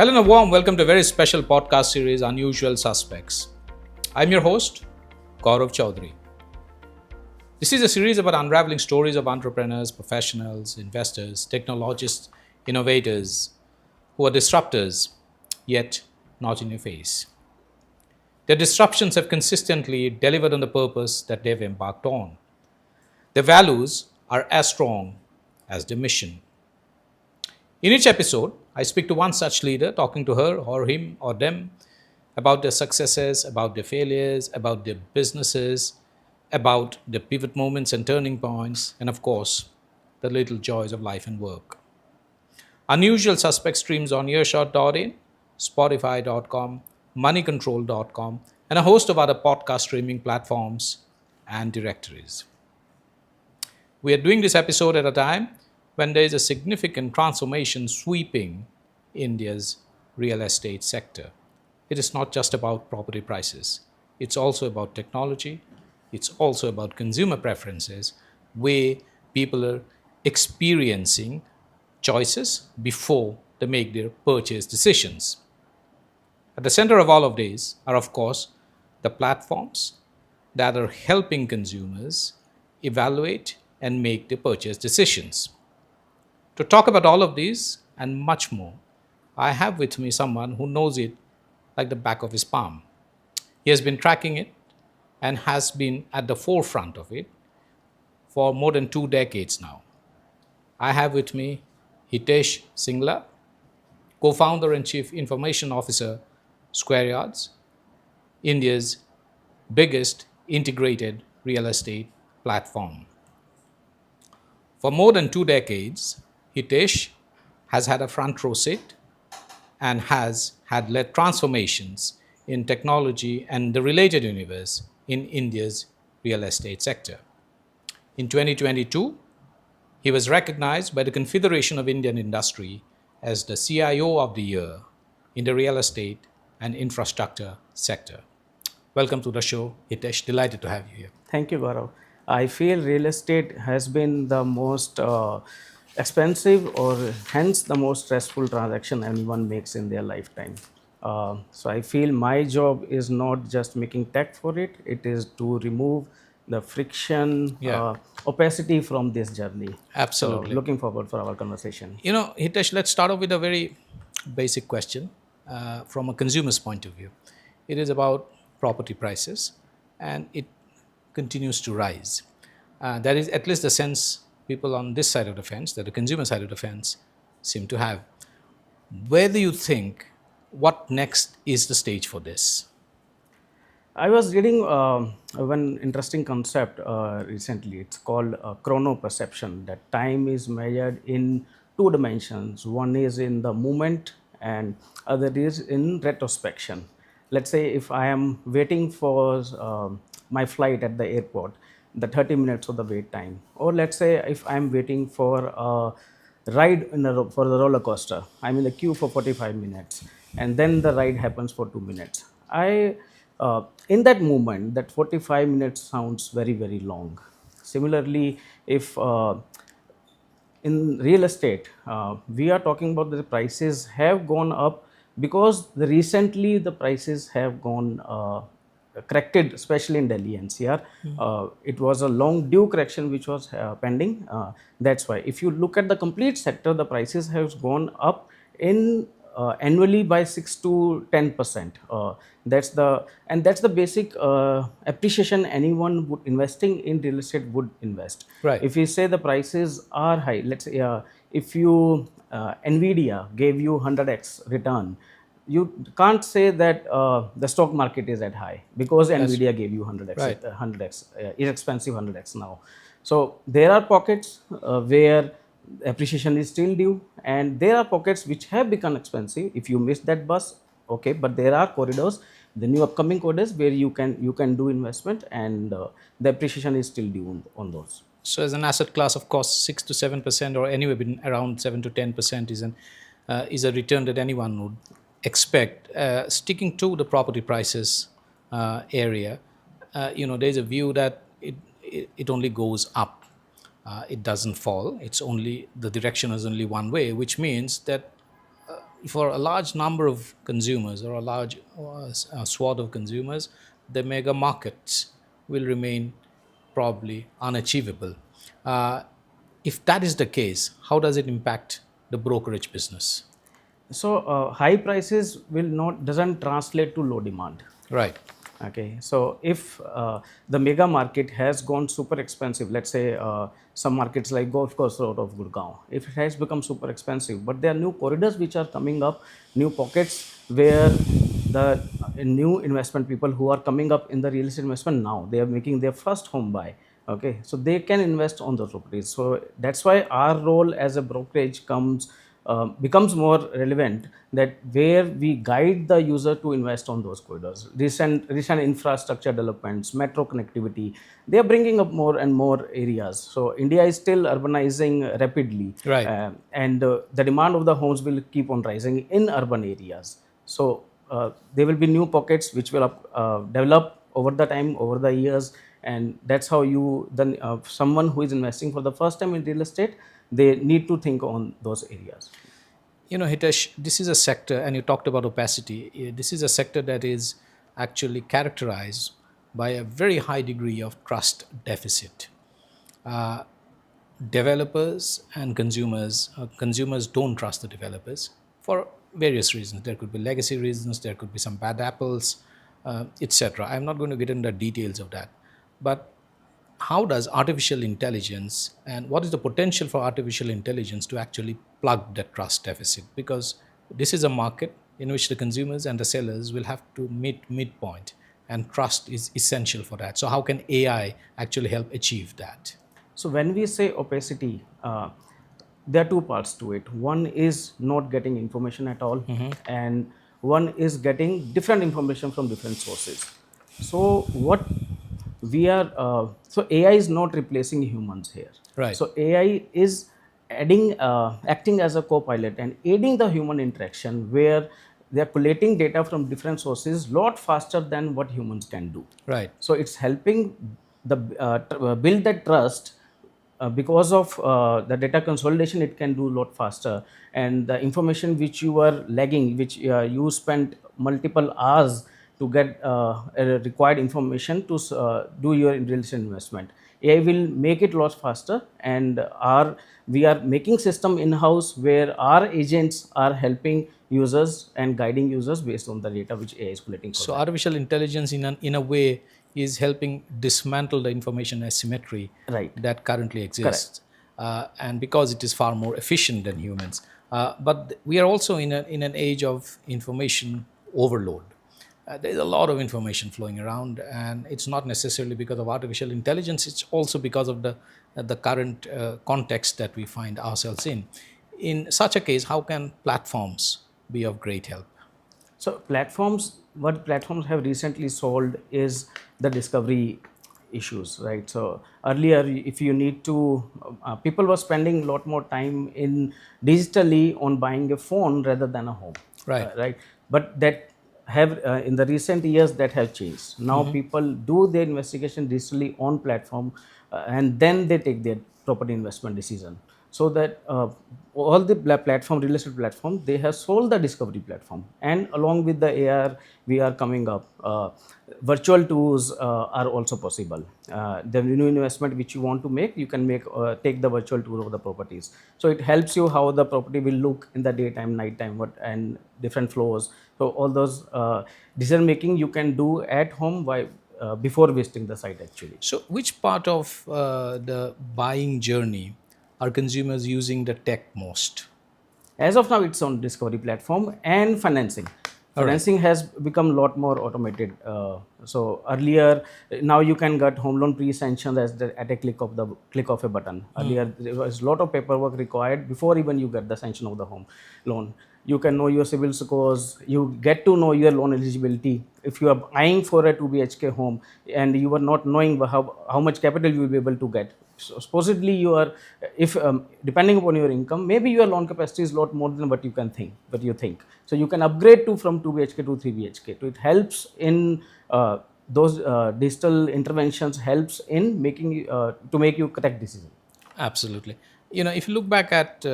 Hello and a warm welcome to a very special podcast series, Unusual Suspects. I'm your host, Gaurav Choudhury. This is a series about unraveling stories of entrepreneurs, professionals, investors, technologists, innovators who are disruptors, yet not in your face. Their disruptions have consistently delivered on the purpose that they've embarked on. Their values are as strong as their mission. In each episode, I speak to one such leader, talking to her or him or them about their successes, about their failures, about their businesses, about the pivot moments and turning points, and of course, the little joys of life and work. Unusual Suspect streams on earshot.in, spotify.com, moneycontrol.com, and a host of other podcast streaming platforms and directories. We are doing this episode at a time when there is a significant transformation sweeping India's real estate sector. It is not just about property prices, it's also about technology, it's also about consumer preferences, where people are experiencing choices before they make their purchase decisions. At the center of all of these are, of course, the platforms that are helping consumers evaluate and make their purchase decisions. To talk about all of these and much more, I have with me someone who knows it like the back of his palm. He has been tracking it and has been at the forefront of it for more than 2 decades now. I have with me Hitesh Singla, co-founder and chief information officer, squareyards, India's biggest integrated real estate platform. For more than 2 decades, Hitesh has had a front row seat and has had led transformations in technology and the related universe in India's real estate sector. In 2022, he was recognized by the Confederation of Indian Industry as the CIO of the Year in the real estate and infrastructure sector. Welcome to the show, Hitesh. Delighted to have you here. Thank you, Gaurav. I feel real estate has been the most expensive or hence the most stressful transaction anyone makes in their lifetime. So I feel my job is not just making tech for it, it is to remove the friction, Yeah. opacity from this journey. So Absolutely. looking forward for our conversation. Hitesh, let's start off with a very basic question from a consumer's point of view. It is about property prices and it continues to rise. That is at least the sense people on this side of the fence, that the consumer side of the fence, seem to have. Where do you think, what next is the stage for this? I was reading one interesting concept recently. It's called chronoperception. That time is measured in two dimensions. One is in the moment, and other is in retrospection. Let's say if I am waiting for my flight at the airport, the 30 minutes of the wait time, or let's say if I'm waiting for a ride for the roller coaster, I'm in the queue for 45 minutes, and then the ride happens for 2 minutes. In that moment, that 45 minutes sounds very, very long. Similarly, if in real estate, we are talking about the prices have gone up because recently the prices have gone corrected, especially in Delhi NCR. It was a long due correction which was pending. That's why if you look at the complete sector, the prices have gone up in annually by 6 to 10%. That's the basic appreciation anyone would investing in real estate would invest. Right. If we say the prices are high, let's say if you Nvidia gave you 100x return, you can't say that the stock market is at high because Nvidia gave you 100x, Right. 100x, is expensive 100x now. So there are pockets where appreciation is still due, and there are pockets which have become expensive. If you miss that bus, okay, but there are corridors, the new upcoming corridors where you can do investment, and the appreciation is still due on those. So, as an asset class, of course, 6 to 7% or anywhere between around 7 to 10% is a return that anyone would expect. Sticking to the property prices area, there's a view that it only goes up. It doesn't fall. It's only the direction is only one way, which means that for a large number of consumers or a large swath of consumers, the mega markets will remain probably unachievable. Uh, if that is the case, how does it impact the brokerage business? So high prices will not doesn't translate to low demand. Right. Okay, so if the mega market has gone super expensive, let's say some markets like Golf Course Road of Gurgaon, if it has become super expensive, but there are new corridors which are coming up, new pockets where the new investment people who are coming up in the real estate investment now, they are making their first home buy. Okay, so they can invest on those properties. So that's why our role as a brokerage becomes more relevant, that where we guide the user to invest on those corridors. Recent infrastructure developments, metro connectivity, they are bringing up more and more areas. So India is still urbanizing rapidly, Right. and the demand of the homes will keep on rising in urban areas. So there will be new pockets which will develop over the time, over the years, and that's how you then someone who is investing for the first time in real estate, they need to think on those areas. Hitesh, this is a sector, and you talked about opacity. This is a sector that is actually characterized by a very high degree of trust deficit. Uh, Developers and consumers don't trust the developers for various reasons. There could be legacy reasons, there could be some bad apples, etc. I'm not going to get into the details of that. But how does artificial intelligence, and what is the potential for artificial intelligence to actually plug that trust deficit? Because this is a market in which the consumers and the sellers will have to meet midpoint, and trust is essential for that. So how can AI actually help achieve that? So when we say opacity, there are two parts to it. One is not getting information at all, and one is getting different information from different sources. So what we are, so AI is not replacing humans here. Right. So AI is acting as a co-pilot and aiding the human interaction, where they are collating data from different sources lot faster than what humans can do. Right. So it's helping build that trust. Because of the data consolidation, it can do a lot faster, and the information which you are lagging, which you spent multiple hours to get required information to do your real estate investment, AI will make it a lot faster. And we are making system in house where our agents are helping users and guiding users based on the data which AI is collecting for So them. artificial intelligence, in a way, is helping dismantle the information asymmetry Right. that currently Correct. exists, and because it is far more efficient than humans. But we are also in an age of information overload. There is a lot of information flowing around, and it's not necessarily because of artificial intelligence. It's also because of the current context that we find ourselves in. In such a case, how can platforms be of great help? So what platforms have recently solved is the discovery issues, right? So earlier, if you need to, people were spending a lot more time in digitally on buying a phone rather than a home, Right. right? But that have in the recent years that have changed. Now people do their investigation digitally on platform, and then they take their property investment decision. So that all the real estate platform, they have sold the discovery platform, and along with the AR, we are coming up. Virtual tours are also possible. The new investment which you want to make, you can take the virtual tour of the properties. So it helps you how the property will look in the daytime, nighttime, and different floors. So all those decision making you can do at home before visiting the site actually. So, which part of the buying journey are consumers using the tech most? As of now, it's on discovery platform and financing. All right. Financing has become a lot more automated. So earlier, now you can get home loan pre-sanctioned at a click of a button. Earlier, there was a lot of paperwork required before even you get the sanction of the home loan. You can know your civil scores. You get to know your loan eligibility. If you are eyeing for a 2 BHK home and you are not knowing how much capital you will be able to get. So supposedly you are, if depending upon your income, maybe your loan capacity is a lot more than what you think. So you can upgrade to from 2 BHK to 3 BHK. So it helps in those digital interventions helps in making to make you correct decision. Absolutely. If you look back at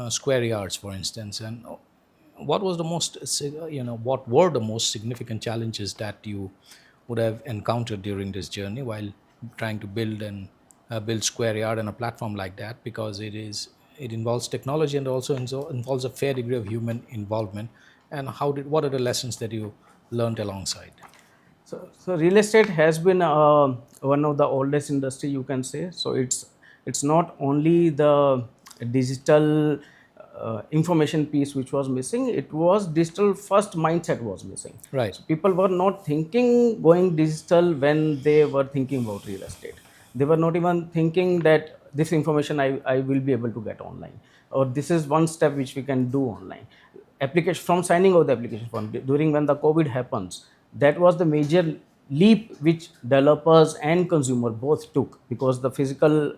square yards, for instance, and what was the what were the most significant challenges that you would have encountered during this journey while trying to build and build Square Yard and a platform like that, because it involves technology and also involves a fair degree of human involvement. And what are the lessons that you learned alongside? So real estate has been one of the oldest industry, you can say. So it's not only the digital information piece which was missing. It was digital first mindset was missing. Right. So people were not thinking going digital when they were thinking about real estate. They were not even thinking that this information I will be able to get online, or this is one step which we can do online. Application from signing of the application form during when the COVID happens, that was the major leap which developers and consumer both took, because the physical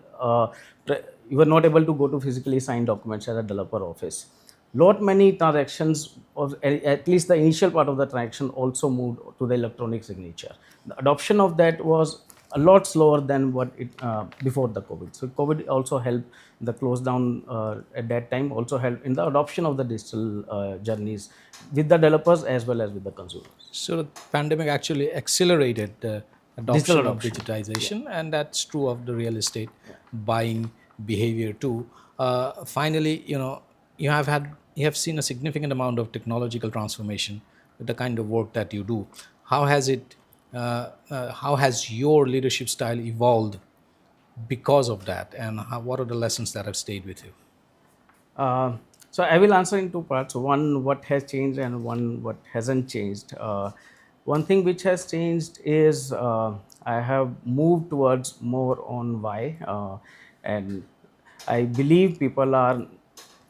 you were not able to go to physically sign documents at a developer office. Lot many transactions, of at least the initial part of the transaction, also moved to the electronic signature. The adoption of that was a lot slower than what it before the COVID. So COVID also helped the close down at that time, also helped in the adoption of the digital journeys with the developers as well as with the consumers. So the pandemic actually accelerated the Digital adoption of adoption. digitization, and that's true of the real estate buying behavior too. Finally, you have seen a significant amount of technological transformation with the kind of work that you do. How has it? How has your leadership style evolved because of that, and what are the lessons that have stayed with you? Uh, so I will answer in two parts. One, what has changed, and one, what hasn't changed. One thing which has changed is I have moved towards more on why, and I believe people are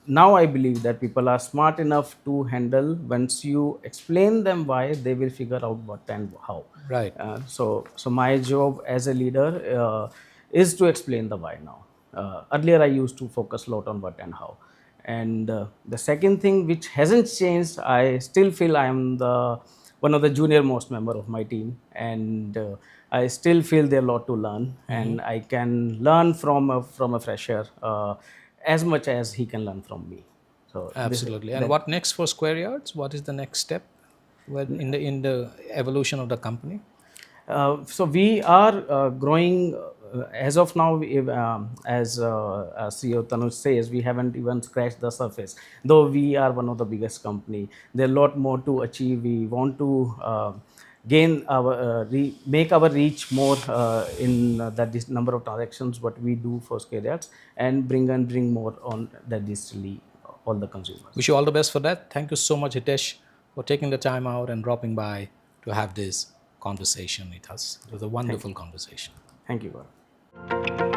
now. I believe that people are smart enough to handle. Once you explain them why, they will figure out what and how. Right. So my job as a leader is to explain the why now. Earlier, I used to focus a lot on what and how. And the second thing which hasn't changed, I still feel I am the one of the junior most member of my team, and I still feel there a lot to learn, and I can learn from a fresher as much as he can learn from me. So Absolutely. And what next for Square Yards? What is the next step in the evolution of the company? So we are growing as of now. As CEO Tanuj says, we haven't even scratched the surface. Though we are one of the biggest company, there are a lot more to achieve. We want to gain our make our reach more in that this number of transactions what we do for Squareyards, and bring more on that digitally all the consumers. Wish you all the best for that. Thank you so much, Hitesh, for taking the time out and dropping by to have this conversation with us. It was a wonderful conversation. Thank you, Gaurav.